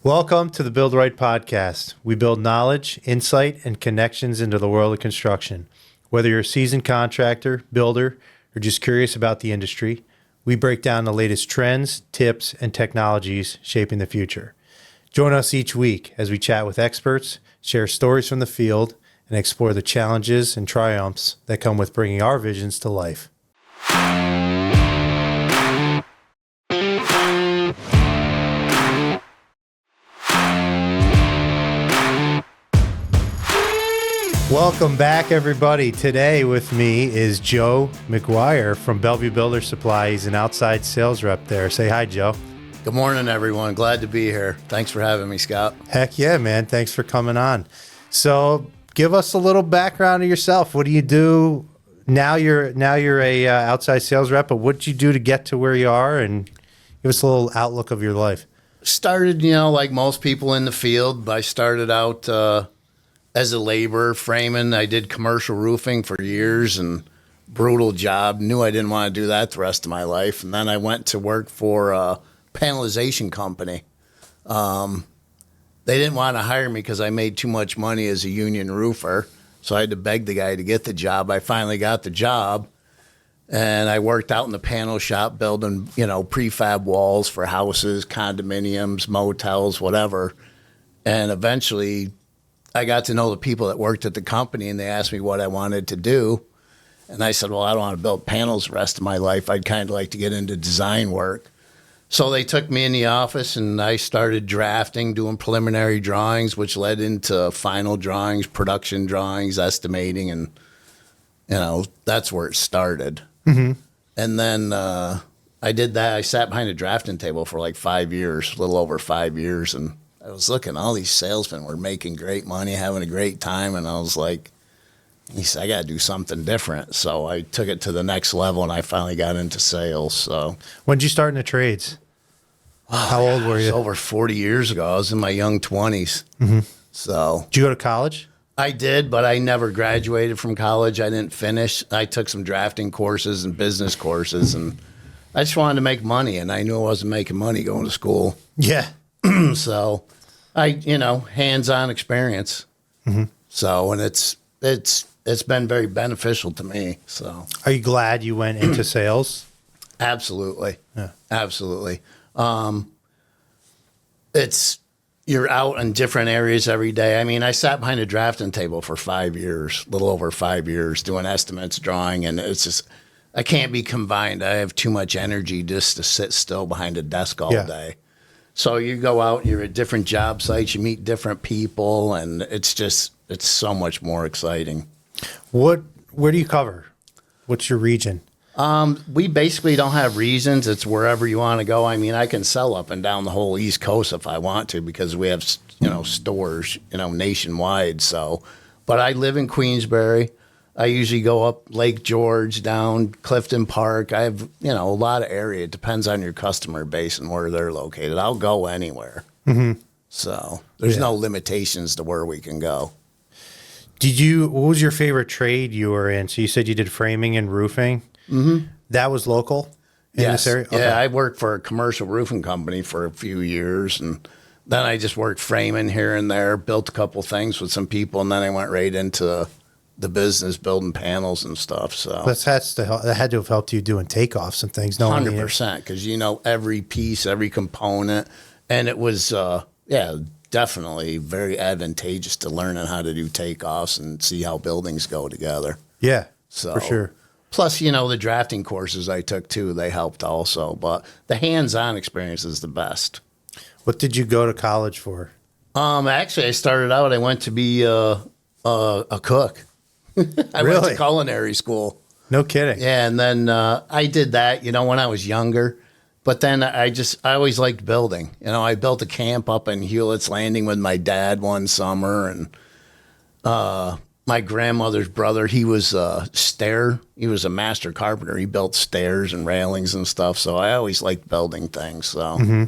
Welcome to the Build Right podcast. We build knowledge, insight, and connections into the world of construction. Whether you're a seasoned contractor, builder, or just curious about the industry, we break down the latest trends, tips, and technologies shaping the future. Join us each week as we chat with experts, share stories from the field, and explore the challenges and triumphs that come with bringing our visions to life. Welcome back, everybody. Today with me is Joe McGuire from Bellevue Builder Supply. He's an outside sales rep there. Say hi, Joe. Good morning, everyone. Glad to be here. Thanks for having me, Scott. Heck yeah, man. Thanks for coming on. So give us a little background of yourself. What do you do? Now you're a outside sales rep, but what did you do to get to where you are? And give us a little outlook of your life. Started, like most people in the field. I started out as a laborer, framing. I did commercial roofing for years and brutal job. Knew I didn't want to do that the rest of my life. And then I went to work for a panelization company. They didn't want to hire me because I made too much money as a union roofer. So I had to beg the guy to get the job. I finally got the job. And I worked out in the panel shop building, prefab walls for houses, condominiums, motels, whatever. And eventually I got to know the people that worked at the company, and they asked me what I wanted to do. And I said, well, I don't want to build panels the rest of my life. I'd kind of like to get into design work. So they took me in the office, and I started drafting, doing preliminary drawings, which led into final drawings, production drawings, estimating, and, that's where it started. Mm-hmm. And then I did that. I sat behind a drafting table for like 5 years, a little over 5 years, and I was looking, all these salesmen were making great money, having a great time, and I was like, he said, I got to do something different. So I took it to the next level, and I finally got into sales. So when did you start in the trades? How old were you? It was over 40 years ago. I was in my young 20s. Mm-hmm. So did you go to college? I did, but I never graduated from college. I didn't finish. I took some drafting courses and business courses, and I just wanted to make money, and I knew I wasn't making money going to school. Yeah. So I, hands-on experience. Mm-hmm. So, and it's been very beneficial to me. So, are you glad you went into sales? Absolutely. Yeah. Absolutely. You're out in different areas every day. I mean, I sat behind a drafting table for 5 years, a little over 5 years, doing estimates, drawing, and it's just, I can't be combined. I have too much energy just to sit still behind a desk all day. So you go out, you're at different job sites, you meet different people, and it's so much more exciting. Where do you cover? What's your region? We basically don't have regions. It's wherever you want to go. I mean, I can sell up and down the whole East Coast if I want to, because we have, stores, nationwide. So, but I live in Queensbury. I usually go up Lake George, down Clifton Park. I have, a lot of area. It depends on your customer base and where they're located. I'll go anywhere. Mm-hmm. So there's no limitations to where we can go. What was your favorite trade you were in? So you said you did framing and roofing. Mm-hmm. That was local in this area? Okay. Yeah, I worked for a commercial roofing company for a few years, and then I just worked framing here and there, built a couple things with some people, and then I went right into the business, building panels and stuff. So that had to have helped you doing takeoffs and things. 100%, because every piece, every component, and it was definitely very advantageous to learning how to do takeoffs and see how buildings go together. Yeah, so, for sure. Plus, the drafting courses I took too, they helped also. But the hands-on experience is the best. What did you go to college for? Actually, I started out, I went to be a cook. I went to culinary school. No kidding. Yeah, and then I did that, when I was younger. But then I always liked building. I built a camp up in Hewlett's Landing with my dad one summer, and my grandmother's brother, he was a master carpenter. He built stairs and railings and stuff. So I always liked building things. So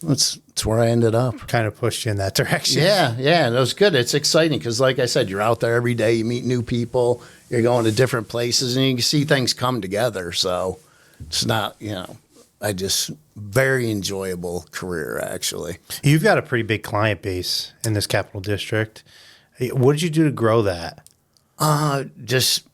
that's where I ended up. Kind of pushed you in that direction. Yeah. And it was good. It's exciting because, like I said, you're out there every day. You meet new people. You're going to different places, and you can see things come together. So it's not, I just very enjoyable career, actually. You've got a pretty big client base in this capital district. What did you do to grow that? Just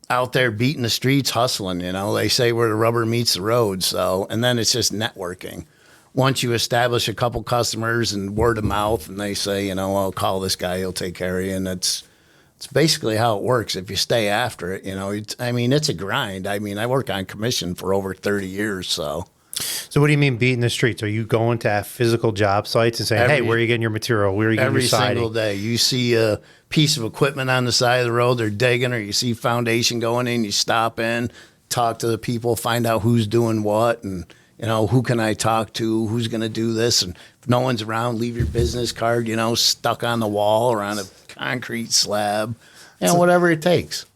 out there beating the streets, hustling, you know. They say where the rubber meets the road. So, and then it's just networking. Once you establish a couple customers and word of mouth, and they say, you know, I'll call this guy, he'll take care of you. And it's basically how it works if you stay after it. You know, it's a grind. I mean, I work on commission for over 30 years, so. So what do you mean beating the streets? Are you going to physical job sites and saying, hey, where are you getting your material? Where are you getting your siding? Every single day. You see a piece of equipment on the side of the road, they're digging, or you see foundation going in, you stop in, talk to the people, find out who's doing what, and, you know, who can I talk to, who's going to do this, and if no one's around, leave your business card, you know, stuck on the wall or on a concrete slab, you know, whatever it takes.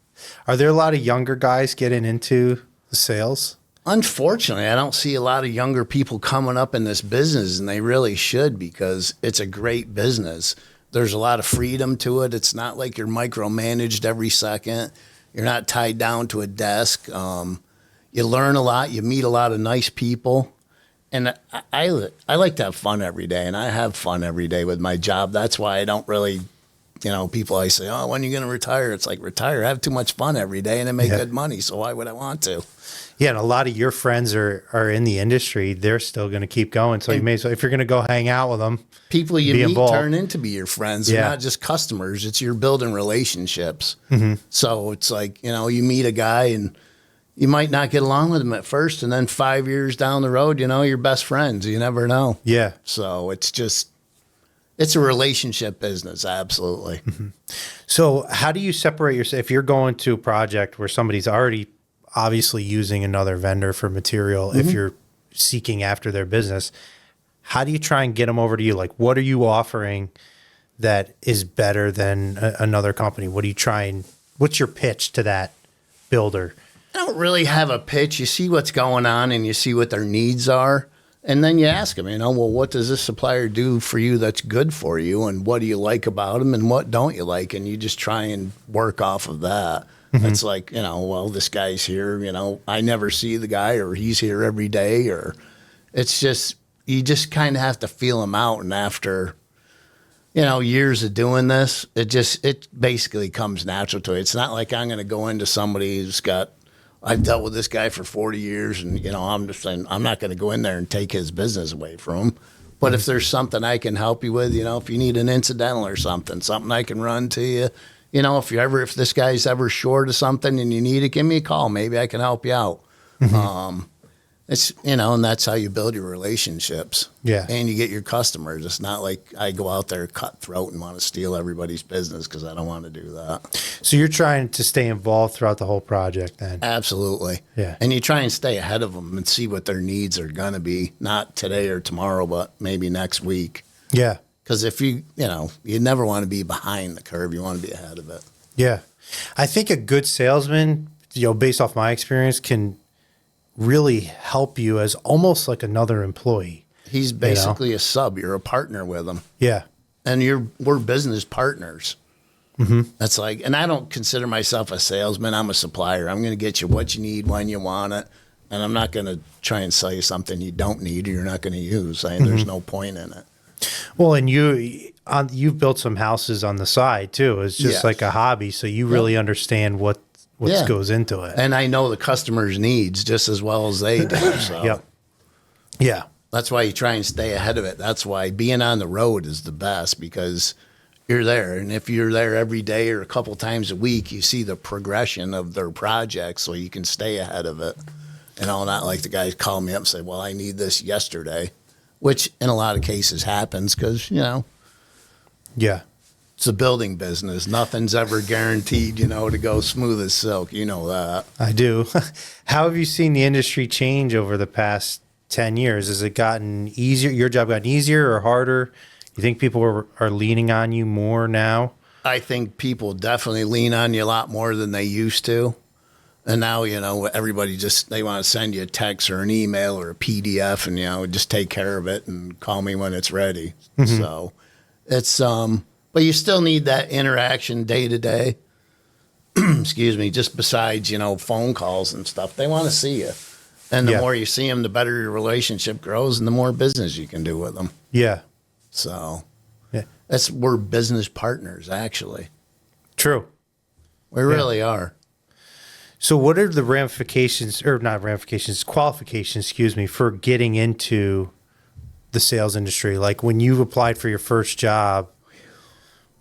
Are there a lot of younger guys getting into the sales? Unfortunately, I don't see a lot of younger people coming up in this business, and they really should, because it's a great business. There's a lot of freedom to it. It's not like you're micromanaged every second. You're not tied down to a desk. You learn a lot. You meet a lot of nice people. And I like to have fun every day, and I have fun every day with my job. That's why I don't really, you know, people I say, oh, when are you going to retire? It's like, retire. I have too much fun every day, and I make good money, so why would I want to? Yeah, and a lot of your friends are in the industry. They're still going to keep going. So you may as well, if you're going to go hang out with them, people you meet involved. Turn into be your friends. They're not just customers. It's you're building relationships. So it's like, you know, you meet a guy and you might not get along with him at first, and then 5 years down the road, you know, you're best friends. You never know. Yeah. So it's a relationship business. Absolutely. So how do you separate yourself if you're going to a project where somebody's already obviously using another vendor for material, if you're seeking after their business, how do you try and get them over to you? Like, what are you offering that is better than another company? What are you trying? What's your pitch to that builder? I don't really have a pitch. You see what's going on and you see what their needs are. And then you ask them, you know, well, what does this supplier do for you that's good for you? And what do you like about them and what don't you like? And you just try and work off of that. It's like, you know, well, this guy's here, you know, I never see the guy, or he's here every day, or it's just, you just kind of have to feel him out. And after, you know, years of doing this, it basically comes natural to it. It's not like I'm going to go into somebody who's I've dealt with this guy for 40 years and, you know, I'm just saying, I'm not going to go in there and take his business away from him. But if there's something I can help you with, you know, if you need an incidental or something I can run to you. You know, if this guy's ever short of something and you need it, give me a call. Maybe I can help you out. It's, you know, and that's how you build your relationships. Yeah. And you get your customers. It's not like I go out there cutthroat and want to steal everybody's business, because I don't want to do that. So you're trying to stay involved throughout the whole project then? Absolutely. Yeah. And you try and stay ahead of them and see what their needs are going to be, not today or tomorrow, but maybe next week. Yeah. Because if you never want to be behind the curve. You want to be ahead of it. Yeah. I think a good salesman, you know, based off my experience, can really help you as almost like another employee. He's basically a sub. You're a partner with him. Yeah. And we're business partners. That's like, and I don't consider myself a salesman. I'm a supplier. I'm going to get you what you need when you want it. And I'm not going to try and sell you something you don't need or you're not going to use. There's no point in it. Well, and you've built some houses on the side too. It's just like a hobby, so you really understand what goes into it. And I know the customer's needs just as well as they do. So. Yeah. That's why you try and stay ahead of it. That's why being on the road is the best, because you're there. And if you're there every day or a couple times a week, you see the progression of their projects, so you can stay ahead of it. And I'll not like the guys call me up and say, well, I need this yesterday. Which in a lot of cases happens because, you know, it's a building business. Nothing's ever guaranteed, you know, to go smooth as silk. You know that. I do. How have you seen the industry change over the past 10 years? Has it gotten easier? Your job gotten easier or harder? You think people are leaning on you more now? I think people definitely lean on you a lot more than they used to. And now, you know, everybody they want to send you a text or an email or a PDF and, you know, just take care of it and call me when it's ready. So it's, but you still need that interaction day to day. Excuse me, just besides, you know, phone calls and stuff. They want to see you. And the Yeah. more you see them, the better your relationship grows and the more business you can do with them. Yeah. So Yeah. we're business partners, actually. True. We really are. So what are the ramifications, or not ramifications, qualifications, excuse me, for getting into the sales industry? Like when you applied for your first job,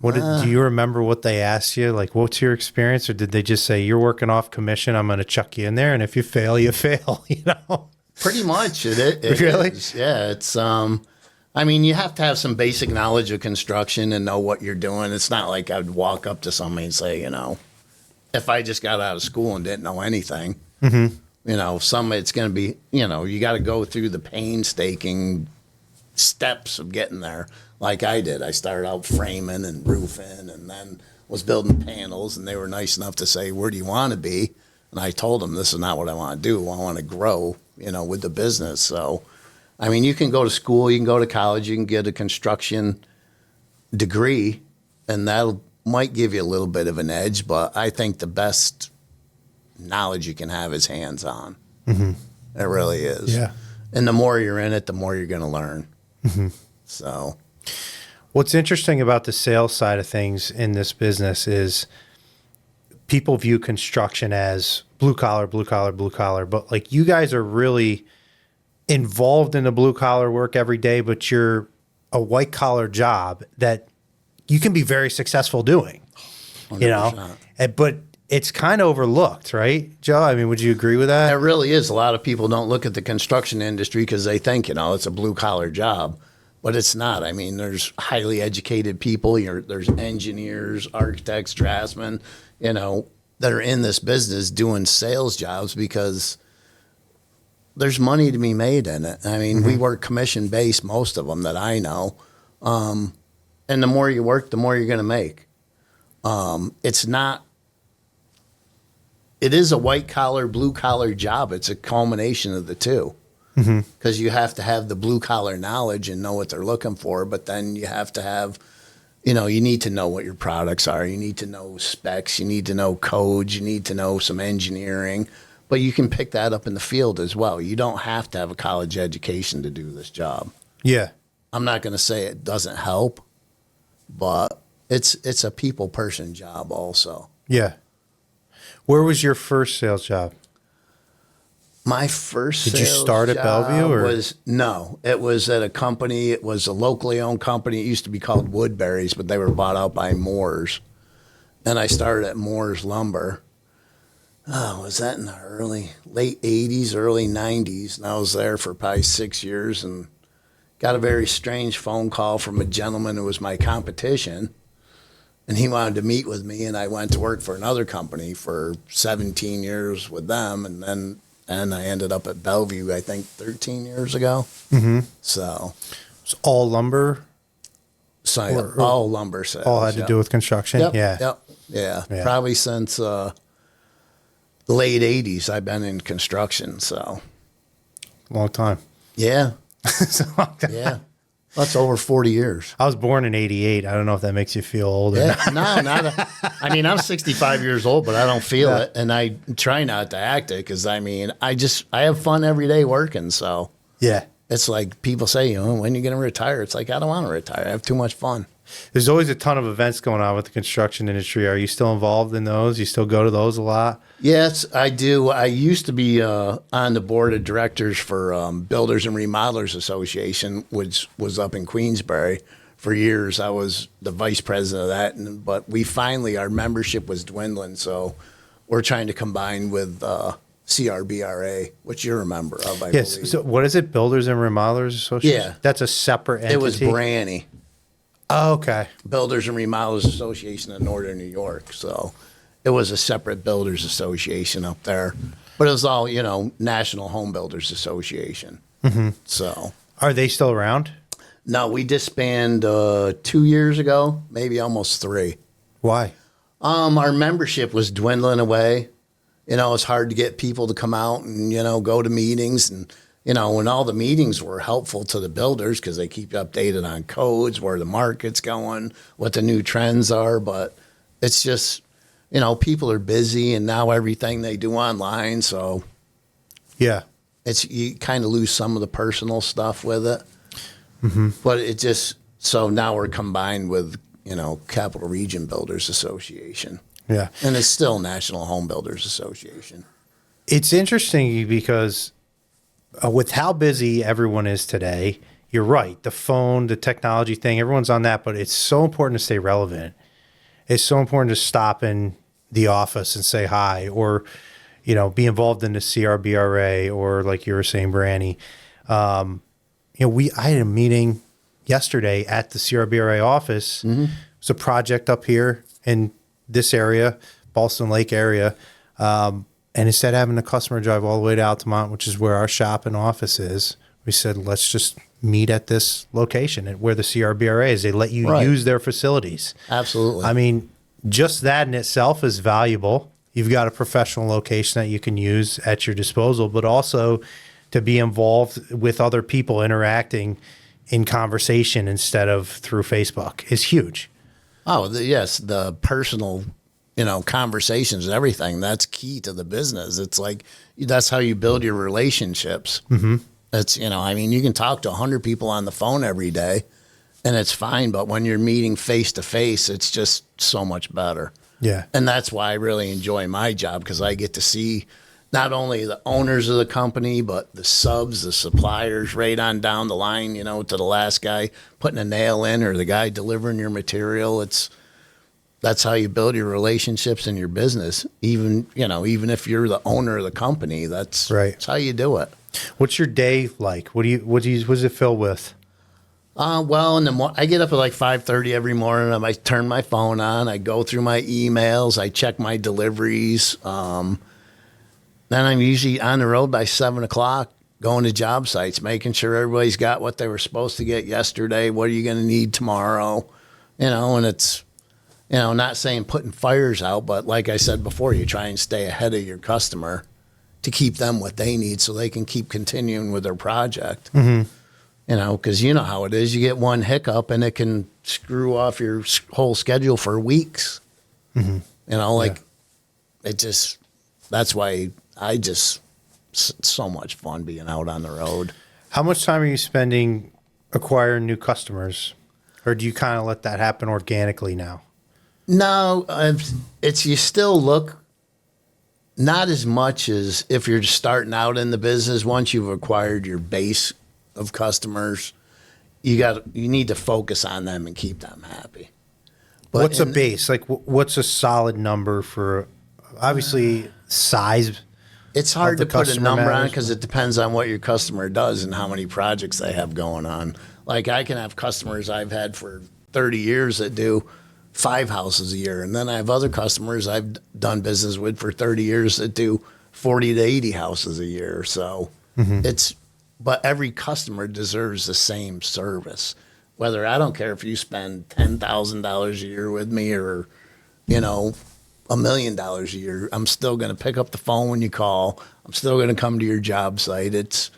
do you remember what they asked you? Like, what's your experience? Or did they just say, you're working off commission, I'm going to chuck you in there, and if you fail, you fail, you know? Pretty much. It Really? is. Yeah. It's, I mean, you have to have some basic knowledge of construction and know what you're doing. It's not like I'd walk up to somebody and say, you know, if I just got out of school and didn't know anything, you know, it's going to be, you know, you got to go through the painstaking steps of getting there. Like I did. I started out framing and roofing and then was building panels, and they were nice enough to say, where do you want to be? And I told them, this is not what I want to do. I want to grow, you know, with the business. So, I mean, you can go to school, you can go to college, you can get a construction degree, and that might give you a little bit of an edge, but I think the best knowledge you can have is hands-on. It really is. Yeah. And the more you're in it, the more you're going to learn. So, What's interesting about the sales side of things in this business is people view construction as blue collar, blue collar, blue collar, but like you guys are really involved in the blue collar work every day, but you're a white collar job that you can be very successful doing, you know, 100%. but it's kind of overlooked, right, Joe? I mean, would you agree with that? It really is. A lot of people don't look at the construction industry because they think, you know, it's a blue collar job, but it's not. I mean, there's highly educated people. There's engineers, architects, draftsmen, you know, that are in this business doing sales jobs because there's money to be made in it. I mean, we work commission based, most of them that I know. And the more you work, the more you're going to make. It is a white collar, blue collar job. It's a culmination of the two. Because you have to have the blue collar knowledge and know what they're looking for, but then you have to have, you know, you need to know what your products are. You need to know specs. You need to know codes. You need to know some engineering. But you can pick that up in the field as well. You don't have to have a college education to do this job. Yeah. I'm not going to say it doesn't help, but it's a people person job also. Yeah. Where was your first sales job? My first Did you sales start at job Bellevue, or? No, it was at a company. It was a locally owned company. It used to be called Woodbury's, but they were bought out by Moore's. And I started at Moore's Lumber. Oh, was that in the late 80s, early 90s? And I was there for probably 6 years and got a very strange phone call from a gentleman who was my competition. And he wanted to meet with me, and I went to work for another company for 17 years with them. And I ended up at Bellevue, I think, 13 years ago. So It's all lumber? all lumber sales. All had to do with construction? Yep, Yeah. Yeah. Probably since the late 80s, I've been in construction. So, Long time. yeah. It's a long time. Yeah. That's over 40 years. I was born in 88. I don't know if that makes you feel older. Yeah, I mean, I'm 65 years old, but I don't feel it. And I try not to act it because, I mean, I have fun every day working. So Yeah. it's like people say, you know, when are you going to retire? It's like, I don't want to retire. I have too much fun. There's always a ton of events going on with the construction industry. Are you still involved in those? You still go to those a lot? Yes, I do. I used to be on the board of directors for Builders and Remodelers Association, which was up in Queensbury. For years, I was the vice president of that. But our membership was dwindling, so we're trying to combine with CRBRA, which you're a member of, I Yes. believe. So what is it? Builders and Remodelers Association? Yeah. That's a separate entity? It was Branny, Oh, okay. Builders and Remodelers Association in Northern New York. So it was a separate builders association up there. But it was all, you know, National Home Builders Association. So Are they still around? no, we disbanded 2 years ago, maybe almost 3. Why? Our membership was dwindling away. You know, it's hard to get people to come out and, you know, go to meetings. And, you know, and all the meetings were helpful to the builders because they keep you updated on codes, where the market's going, what the new trends are. But it's just, you know, people are busy and now everything they do online. So Yeah. you kind of lose some of the personal stuff with it. But it just, so now we're combined with, Capital Region Builders Association. Yeah. And it's still National Home Builders Association. It's interesting because with how busy everyone is today, you're right. The phone, the technology thing, everyone's on that, but it's so important to stay relevant. It's so important to stop in the office and say hi, or, be involved in the CRBRA, or like you were saying, Branny. I had a meeting yesterday at the CRBRA office. It was a project up here in this area, Ballston Lake area. And instead of having the customer drive all the way to Altamont, which is where our shop and office is, we said, let's just meet at this location where the CRBRA is. They let you use their facilities. Absolutely. I mean, just that in itself is valuable. You've got a professional location that you can use at your disposal, but also to be involved with other people interacting in conversation instead of through Facebook is huge. Oh, yes, the personal, conversations and everything, that's key to the business. It's like, that's how you build your relationships. It's, you can talk to 100 people on the phone every day and it's fine. But when you're meeting face to face, it's just so much better. Yeah. And that's why I really enjoy my job, because I get to see not only the owners of the company, but the subs, the suppliers, right on down the line, to the last guy putting a nail in or the guy delivering your material. That's how you build your relationships in your business. even if you're the owner of the company, that's how you do it. What's your day like? What does it fill with? Well, in the I get up at like 5:30 every morning. I turn my phone on. I go through my emails. I check my deliveries. Then I'm usually on the road by 7 o'clock, going to job sites, making sure everybody's got what they were supposed to get yesterday. What are you going to need tomorrow? And it's, not saying putting fires out, but like I said before, you try and stay ahead of your customer to keep them what they need so they can keep continuing with their project. Because you know how it is. You get one hiccup and it can screw off your whole schedule for weeks. It just, that's why it's so much fun being out on the road. How much time are you spending acquiring new customers? Or do you kind of let that happen organically now? No, you still look, not as much as if you're just starting out in the business. Once you've acquired your base of customers, you need to focus on them and keep them happy. But what's a base? Like, what's a solid number for, obviously, size? It's hard to put a number on because it depends on what your customer does and how many projects they have going on. Like, I can have customers I've had for 30 years that do 5 houses a year. And then I have other customers I've done business with for 30 years that do 40 to 80 houses a year. So but every customer deserves the same service. Whether, I don't care if you spend $10,000 a year with me or, $1 million a year, I'm still going to pick up the phone when you call. I'm still going to come to your job site. It's,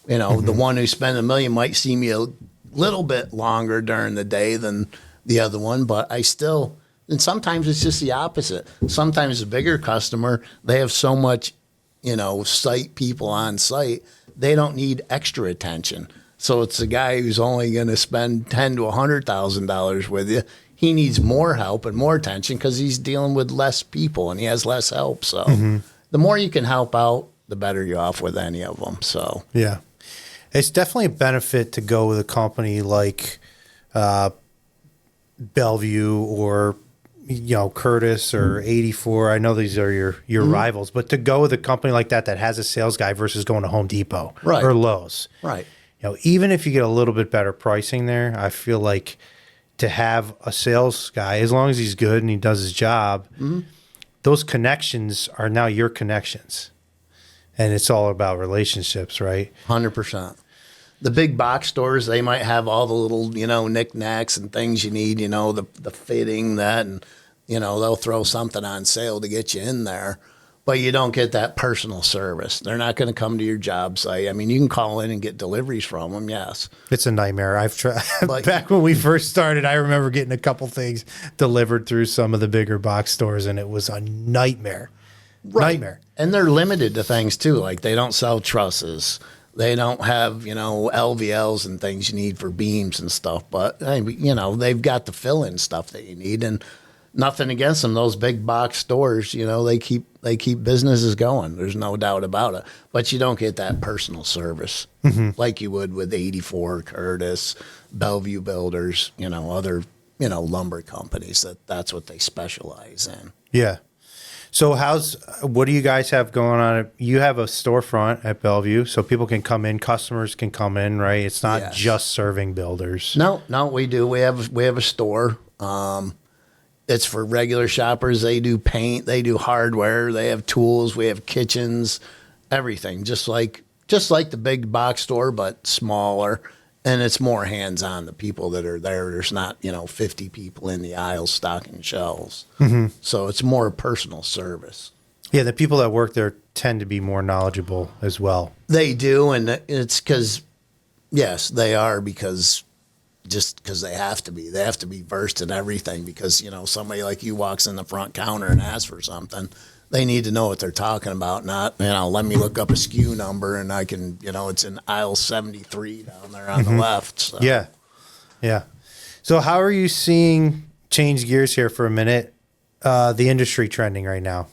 the one who spent $1 million might see me a little bit longer during the day than the other one, but and sometimes it's just the opposite. Sometimes a bigger customer, they have so much, site people on site, they don't need extra attention. So it's a guy who's only going to spend $10,000 to $100,000 with you. He needs more help and more attention because he's dealing with less people and he has less help. So the more you can help out, the better you're off with any of them. So yeah, it's definitely a benefit to go with a company like Bellevue or Curtis or 84. I know these are your rivals, but to go with a company like that has a sales guy versus going to Home Depot or Lowe's. Right. Even if you get a little bit better pricing there, I feel like to have a sales guy, as long as he's good and he does his job, those connections are now your connections. And it's all about relationships, right? 100%. The big box stores, they might have all the little, knickknacks and things you need, the fitting, that, and, they'll throw something on sale to get you in there. But you don't get that personal service. They're not going to come to your job site. I mean, you can call in and get deliveries from them, yes. It's a nightmare. I've tried. Back when we first started, I remember getting a couple things delivered through some of the bigger box stores, and it was a nightmare. nightmare. And they're limited to things too. Like they don't sell trusses. They don't have, LVLs and things you need for beams and stuff. But, they've got the fill-in stuff that you need. And nothing against them. Those big box stores, they keep businesses going. There's no doubt about it. But you don't get that personal service like you would with 84, Curtis, Bellevue Builders, other, lumber companies. That's what they specialize in. Yeah. So what do you guys have going on? You have a storefront at Bellevue, so people can come in, customers can come in, right? It's not just serving builders. No, we do. We have a store. It's for regular shoppers. They do paint, they do hardware, they have tools, we have kitchens, everything. Just like the big box store, but smaller. And it's more hands-on. The people that are there, there's not, 50 people in the aisles stocking shelves. So it's more personal service. Yeah, the people that work there tend to be more knowledgeable as well. They do, and it's because, yes, they are because they have to be. They have to be versed in everything because, somebody like you walks in the front counter and asks for something. They need to know what they're talking about, not, let me look up a SKU number and I can, it's in aisle 73 down there on the left. So. Yeah. Yeah. So how are you seeing, change gears here for a minute, the industry trending right now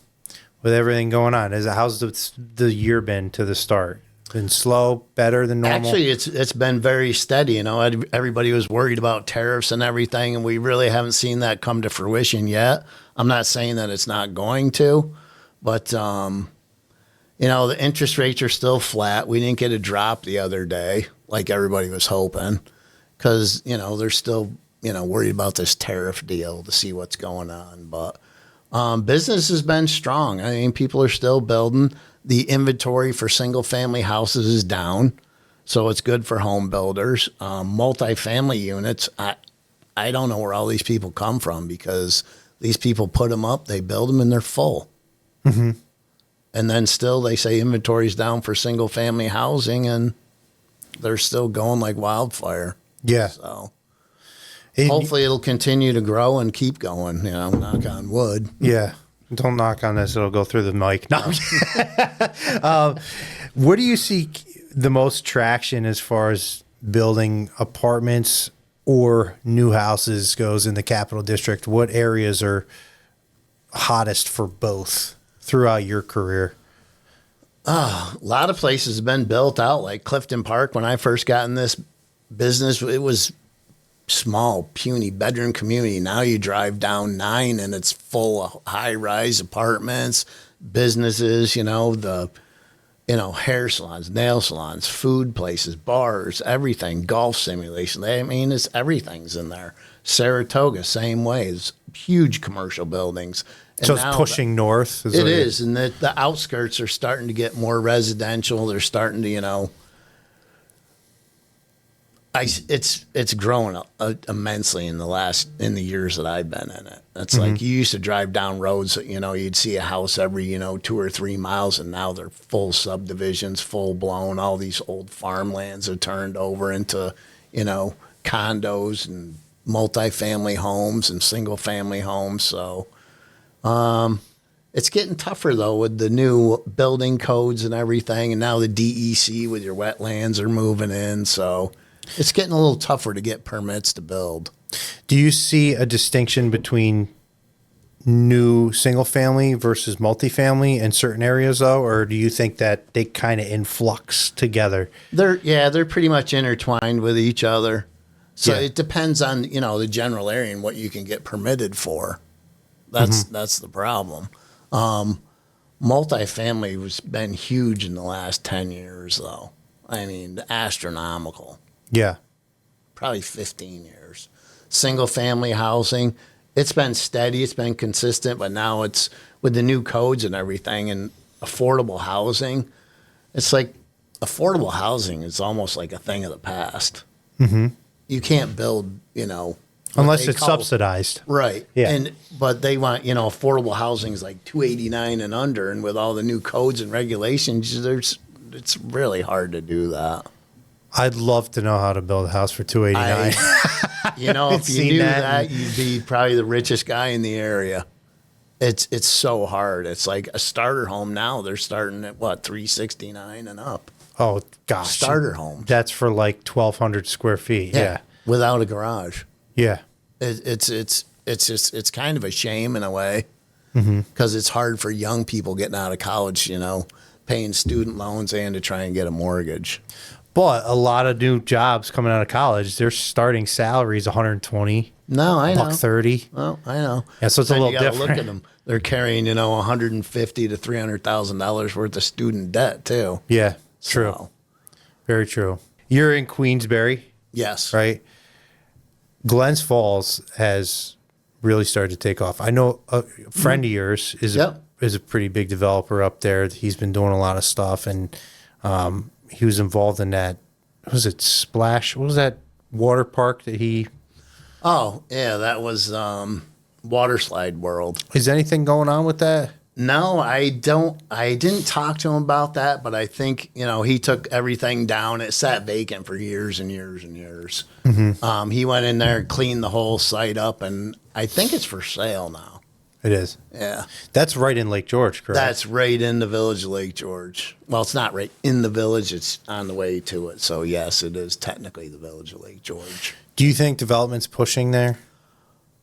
with everything going on? How's the year been to the start? Been slow, better than normal? Actually, it's been very steady. Everybody was worried about tariffs and everything, and we really haven't seen that come to fruition yet. I'm not saying that it's not going to, but the interest rates are still flat. We didn't get a drop the other day like everybody was hoping because they're still worried about this tariff deal to see what's going on. But business has been strong. I mean, people are still building. The inventory for single-family houses is down, so it's good for home builders. Multi-family units, I don't know where all these people come from because these people put them up, they build them, and they're full. And then still they say inventory's down for single-family housing, and they're still going like wildfire. Yeah. So hopefully it'll continue to grow and keep going, knock on wood. Yeah. Don't knock on this. It'll go through the mic. No. Where do you see the most traction as far as building apartments or new houses goes in the Capital District? What areas are hottest for both throughout your career? A lot of places have been built out, like Clifton Park. When I first got in this business, it was small, puny bedroom community. Now you drive down 9 and it's full of high-rise apartments, businesses, the hair salons, nail salons, food places, bars, everything, golf simulation. Everything's in there. Saratoga, same way. It's huge commercial buildings. And so it's pushing north? It is, and the outskirts are starting to get more residential. They're starting to, it's grown immensely in the years that I've been in it. It's like you used to drive down roads, you'd see a house every, 2 or 3 miles, and now they're full subdivisions, full blown. All these old farmlands are turned over into, condos and multifamily homes and single family homes. So, it's getting tougher though with the new building codes and everything. And now the DEC with your wetlands are moving in. So, it's getting a little tougher to get permits to build. Do you see a distinction between new single family versus multifamily in certain areas though, or do you think that they kind of influx together? They're pretty much intertwined with each other. So it depends on, the general area and what you can get permitted for. That's the problem. Multifamily has been huge in the last 10 years though. I mean, astronomical. Yeah. Probably 15 years. Single family housing, it's been steady, it's been consistent, but now it's with the new codes and everything and affordable housing. It's like affordable housing is almost like a thing of the past. You can't build, unless it's subsidized. Right. Yeah. But they want, affordable housing is like $289 and under, and with all the new codes and regulations, it's really hard to do that. I'd love to know how to build a house for $289. If you knew that, you'd be probably the richest guy in the area. It's so hard. It's like a starter home now. They're starting at what, 369 and up. Oh gosh, Starter homes. That's for like 1,200 square feet. Yeah. Without a garage. Yeah. It's kind of a shame in a way because it's hard for young people getting out of college, paying student loans and to try and get a mortgage. But a lot of new jobs coming out of college, their starting salary is 120. No, I know. $130. Well, I know. Yeah, so it's a Then little you gotta different. Look at them. They're carrying, $150 to $300,000 worth of student debt too. Yeah, true. So, Very true. You're in Queensbury, yes. right? Glens Falls has really started to take off. I know a friend of yours is a pretty big developer up there. He's been doing a lot of stuff, and he was involved in that. Was it Splash? What was that water park that he? Oh, yeah, that was Water Slide World. Is anything going on with that? No, I don't. I didn't talk to him about that, but I think, he took everything down. It sat vacant for years and years and years. He went in there, cleaned the whole site up, and I think it's for sale now. It is. Yeah. That's right in Lake George, correct? That's right in the village of Lake George. Well, it's not right in the village. It's on the way to it. So, yes, it is technically the village of Lake George. Do you think development's pushing there?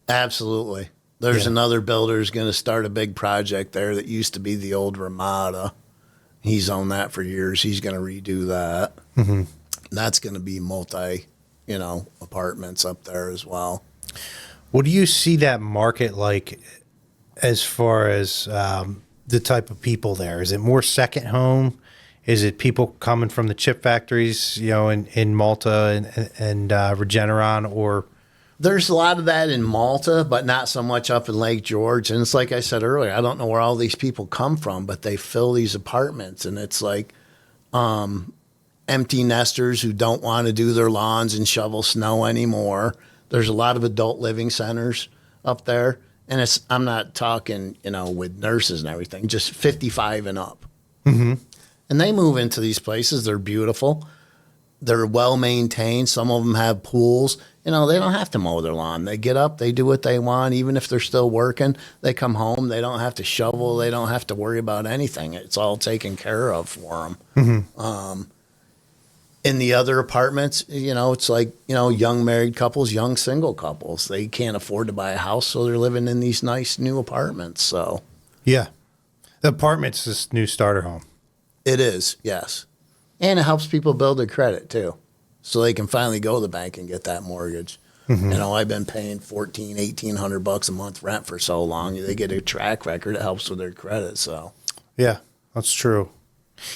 Absolutely. There's another builder who's going to start a big project there that used to be the old Ramada. He's owned that for years. He's going to redo that. That's going to be multi, apartments up there as well. What do you see that market like as far as the type of people there? Is it more second home? Is it people coming from the chip factories, in Malta and Regeneron, or? There's a lot of that in Malta, but not so much up in Lake George. And it's like I said earlier, I don't know where all these people come from, but they fill these apartments. And it's like empty nesters who don't want to do their lawns and shovel snow anymore. There's a lot of adult living centers up there. And I'm not talking, with nurses and everything, just 55 and up. And they move into these places. They're beautiful. They're well maintained. Some of them have pools. They don't have to mow their lawn. They get up, they do what they want. Even if they're still working, they come home. They don't have to shovel. They don't have to worry about anything. It's all taken care of for them. In the other apartments, it's like, young married couples, young single couples. They can't afford to buy a house, so they're living in these nice new apartments. So, yeah, the apartment's this new starter home. It is, yes. And it helps people build their credit, too, so they can finally go to the bank and get that mortgage. I've been paying $1,400, $1,800 a month rent for so long. They get a track record. It helps with their credit, so. Yeah, that's true.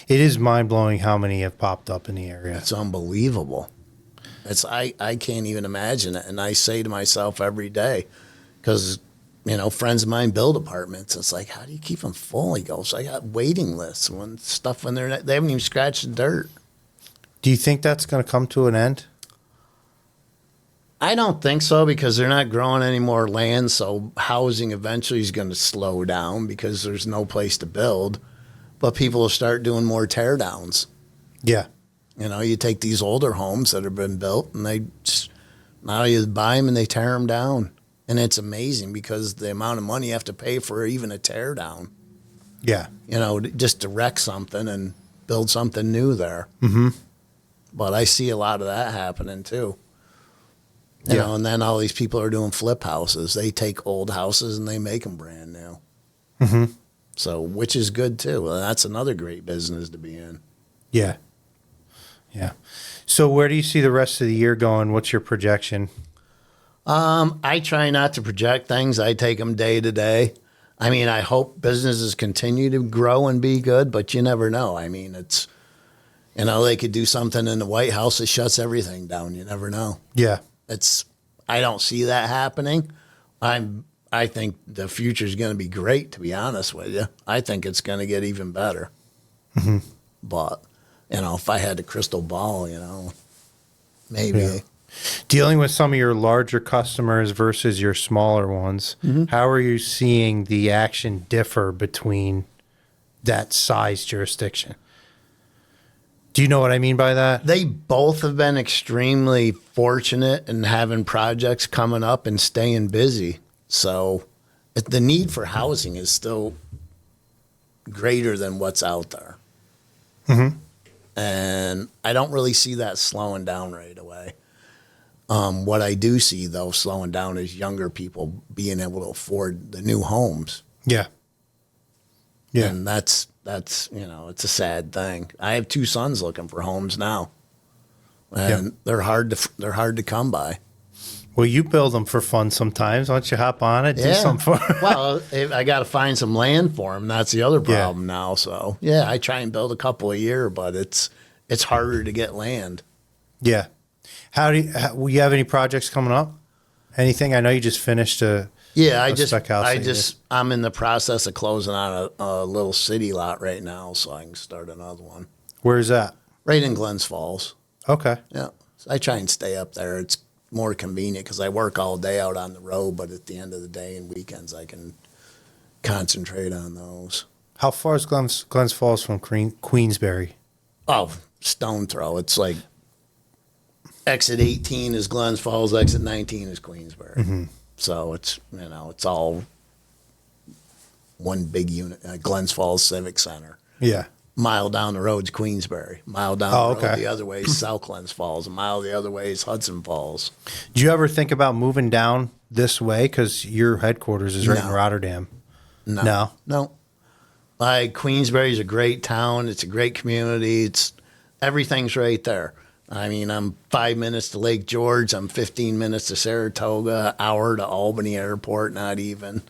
It is mind-blowing how many have popped up in the area. It's unbelievable. I can't even imagine it. And I say to myself every day, because, friends of mine build apartments. It's like, how do you keep them full? He goes, I got waiting lists when they haven't even scratched the dirt. Do you think that's going to come to an end? I don't think so, because they're not growing any more land. So housing eventually is going to slow down because there's no place to build. But people will start doing more tear downs. Yeah. You take these older homes that have been built and now you buy them and they tear them down. And it's amazing because the amount of money you have to pay for even a tear down. Yeah. Just to wreck something and build something new there. But I see a lot of that happening too. You know, and then all these people are doing flip houses. They take old houses and they make them brand new. So, which is good too. Well, that's another great business to be in. Yeah. Yeah. So where do you see the rest of the year going? What's your projection? I try not to project things. I take them day to day. I mean, I hope businesses continue to grow and be good, but you never know. I mean, it's, they could do something in the White House that shuts everything down. You never know. Yeah. I don't see that happening. I think the future is going to be great, to be honest with you. I think it's going to get even better. But, if I had a crystal ball, maybe. Yeah. Dealing with some of your larger customers versus your smaller ones, how are you seeing the action differ between that size jurisdiction? Do you know what I mean by that? They both have been extremely fortunate in having projects coming up and staying busy. So, the need for housing is still greater than what's out there. Mm-hmm. And I don't really see that slowing down right away. What I do see, though, slowing down is younger people being able to afford the new homes. Yeah. Yeah. And that's it's a sad thing. I have 2 sons looking for homes now, and they're hard to come by. Well, you build them for fun sometimes. Why don't you hop on it, do something for Well, I got to find some land for them. That's the other problem now. So I try and build a couple a year, but it's harder to get land. Yeah. Will you have any projects coming up? Anything? I know you just finished a spec house. I'm in the process of closing on a little city lot right now, so I can start another one. Where's that? Right in Glens Falls. Okay. Yeah. So I try and stay up there. It's more convenient because I work all day out on the road, but at the end of the day and weekends, I can concentrate on those. How far is Glens Falls from Queensbury? Oh, stone throw. It's like exit 18 is Glens Falls, exit 19 is Queensbury. Mm-hmm. So it's all one big unit. Glens Falls Civic Center. Yeah. Mile down the road's Queensbury. Mile down the road the other way is South Glens Falls. A mile the other way is Hudson Falls. Do you ever think about moving down this way? Because your headquarters is right in Rotterdam. No. Like, Queensbury's a great town. It's a great community. Everything's right there. I mean, I'm 5 minutes to Lake George. I'm 15 minutes to Saratoga, hour to Albany Airport, not even.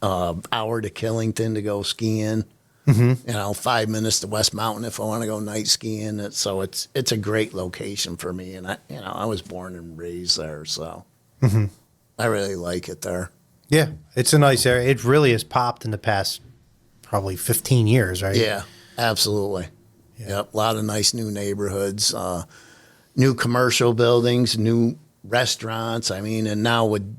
Hour to Killington to go skiing. Mm-hmm. 5 minutes to West Mountain if I want to go night skiing. So it's a great location for me. And I was born and raised there, so I really like it there. Yeah, it's a nice area. It really has popped in the past probably 15 years, right? Yeah, absolutely. Yeah. Yep, a lot of nice new neighborhoods, new commercial buildings, new restaurants. I mean, and now with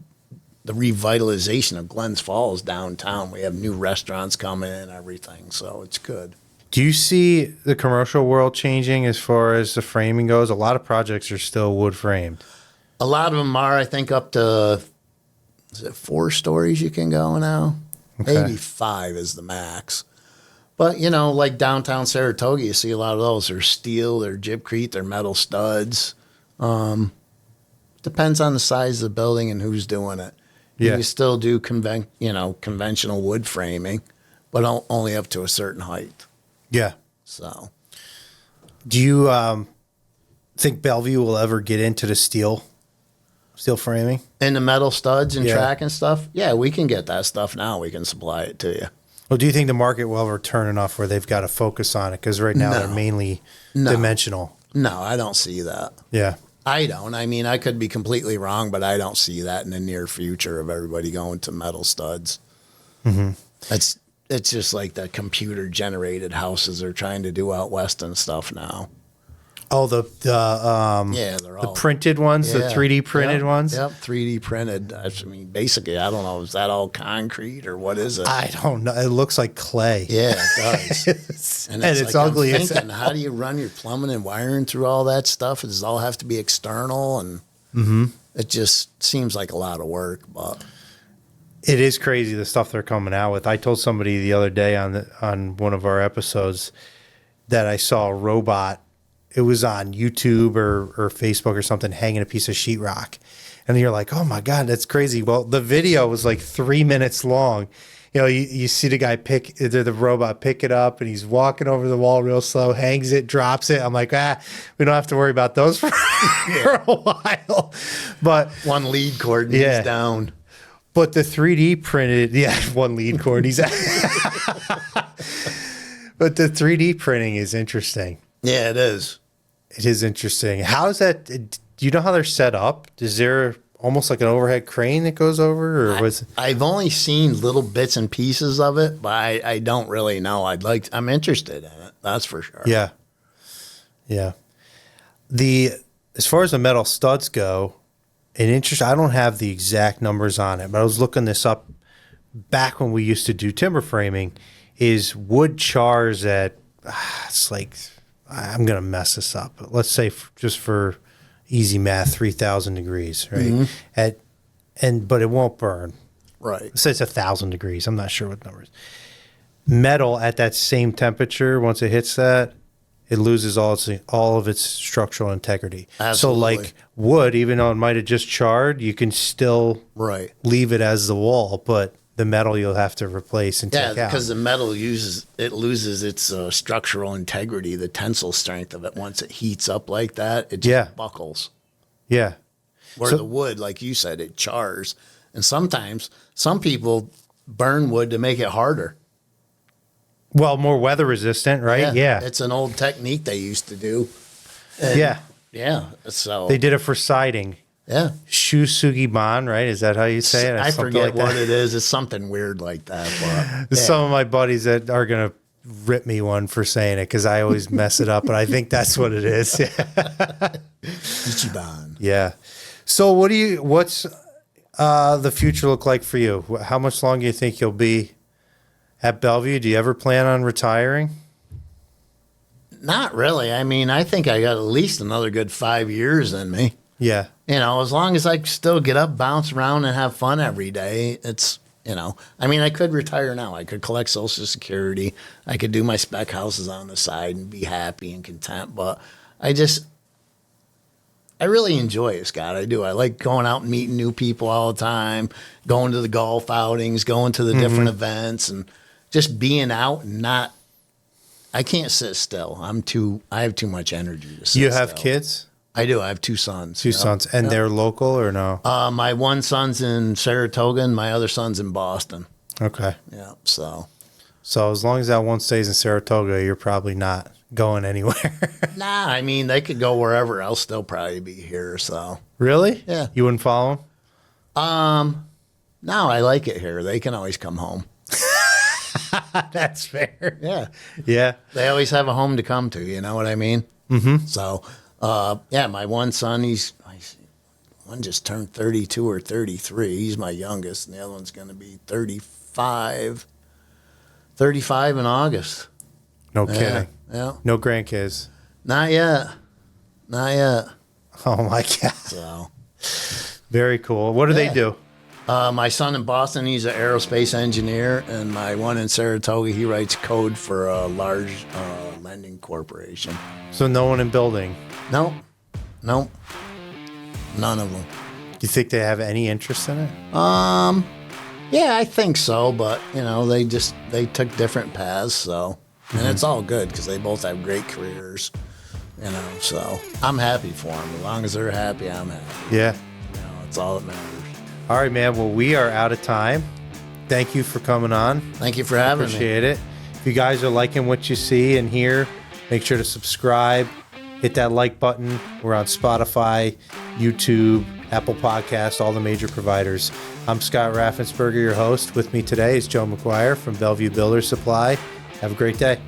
the revitalization of Glens Falls downtown, we have new restaurants coming in and everything, so it's good. Do you see the commercial world changing as far as the framing goes? A lot of projects are still wood framed. A lot of them are, I think, up to, is it 4 stories you can go now? Okay. Maybe 5 is the max. But, like downtown Saratoga, you see a lot of those. They're steel, they're gypcrete, they're metal studs. Depends on the size of the building and who's doing it. Yeah. You still do conventional wood framing, but only up to a certain height. Yeah. So, do you think Bellevue will ever get into the steel framing? And the metal studs and track and stuff? Yeah, we can get that stuff now. We can supply it to you. Well, do you think the market will ever turn enough where they've got to focus on it? Because right now they're mainly dimensional. No, I don't see that. Yeah. I don't. I mean, I could be completely wrong, but I don't see that in the near future of everybody going to metal studs. Mm-hmm. It's just like the computer-generated houses they're trying to do out west and stuff now. Oh, they're all the printed ones, the 3D printed ones. Yep, 3D printed. I mean, basically, I don't know. Is that all concrete or what is it? I don't know. It looks like clay. Yeah, it does. and it's ugly. I'm thinking, how do you run your plumbing and wiring through all that stuff? Does it all have to be external? And it just seems like a lot of work. But it is crazy the stuff they're coming out with. I told somebody the other day on one of our episodes that I saw a robot. It was on YouTube or Facebook or something, hanging a piece of sheetrock. And you're like, oh my God, that's crazy. Well, the video was like 3 minutes long. You see the guy the robot pick it up, and he's walking over the wall real slow, hangs it, drops it. I'm like, we don't have to worry about those for a while. But one lead cord and he's down. But the 3D printed, one lead cord. But the 3D printing is interesting. Yeah, it is. It is interesting. How is that? Do you know how they're set up? Is there almost like an overhead crane that goes over, or I've only seen little bits and pieces of it, but I don't really know. I'm interested in it. That's for sure. Yeah. Yeah. As far as the metal studs go, I don't have the exact numbers on it, but I was looking this up back when we used to do timber framing. Is wood chars at it's like, I'm going to mess this up, but let's say just for easy math, 3,000 degrees, right? Mm-hmm. But it won't burn. Right. So it's 1,000 degrees. I'm not sure what numbers. Metal at that same temperature, once it hits that, it loses all of its structural integrity. Absolutely. So like wood, even though it might have just charred, you can still Right. leave it as the wall, but the metal you'll have to replace and Yeah, take out. because the metal loses its structural integrity, the tensile strength of it. Once it heats up like that, it just buckles. Yeah. Where the wood, like you said, it chars. And sometimes some people burn wood to make it harder. Well, more weather resistant, right? Yeah. It's an old technique they used to do. And Yeah. Yeah. So They did it for siding. yeah. Shusugiban, right? Is that how you say it? I Something forget like that. what it is. It's something weird like that. But There's some of my buddies that are going to rip me one for saying it because I always mess it up, but I think that's what it is. Ichiban. Yeah. So what's the future look like for you? How much longer do you think you'll be at Bellevue? Do you ever plan on retiring? Not really. I mean, I think I got at least another good 5 years in me. Yeah. You know, as long as I still get up, bounce around, and have fun every day, it's, you know, I mean, I could retire now. I could collect Social Security. I could do my spec houses on the side and be happy and content. But I really enjoy it, Scott. I do. I like going out and meeting new people all the time, going to the golf outings, going to the different events, and just being out and not. I can't sit still. I have too much energy to sit You have still. kids? I do. I have two sons. Two sons. And they're local or no? My one son's in Saratoga and my other son's in Boston. Okay. Yeah. So as long as that one stays in Saratoga, you're probably not going anywhere. nah, I mean they could go wherever else. They'll probably be here. So Really? Yeah. You wouldn't follow them? no, I like it here. They can always come home. That's fair. Yeah. Yeah. They always have a home to come to. You know what I mean? Mm-hmm. So, yeah, my one son, one just turned 32 or 33. He's my youngest, and the other one's going to be 35 in August. No kidding. Yeah. No grandkids. Not yet. Oh my God. So, Very cool. What do they do? my son in Boston, he's an aerospace engineer, and my one in Saratoga, he writes code for a large lending corporation. So no one in building. Nope. None of them. Do you think they have any interest in it? Yeah, I think so, but you know, they took different paths, so and it's all good because they both have great careers, you know. So I'm happy for them. As long as they're happy, I'm happy. Yeah. You know, it's all that matters. All right, man. Well, we are out of time. Thank you for coming on. Thank you for having me. Appreciate it. If you guys are liking what you see and hear, make sure to subscribe. Hit that like button. We're on Spotify, YouTube, Apple Podcasts, all the major providers. I'm Scott Raffensperger, your host. With me today is Joe McGuire from Bellevue Builder Supply. Have a great day.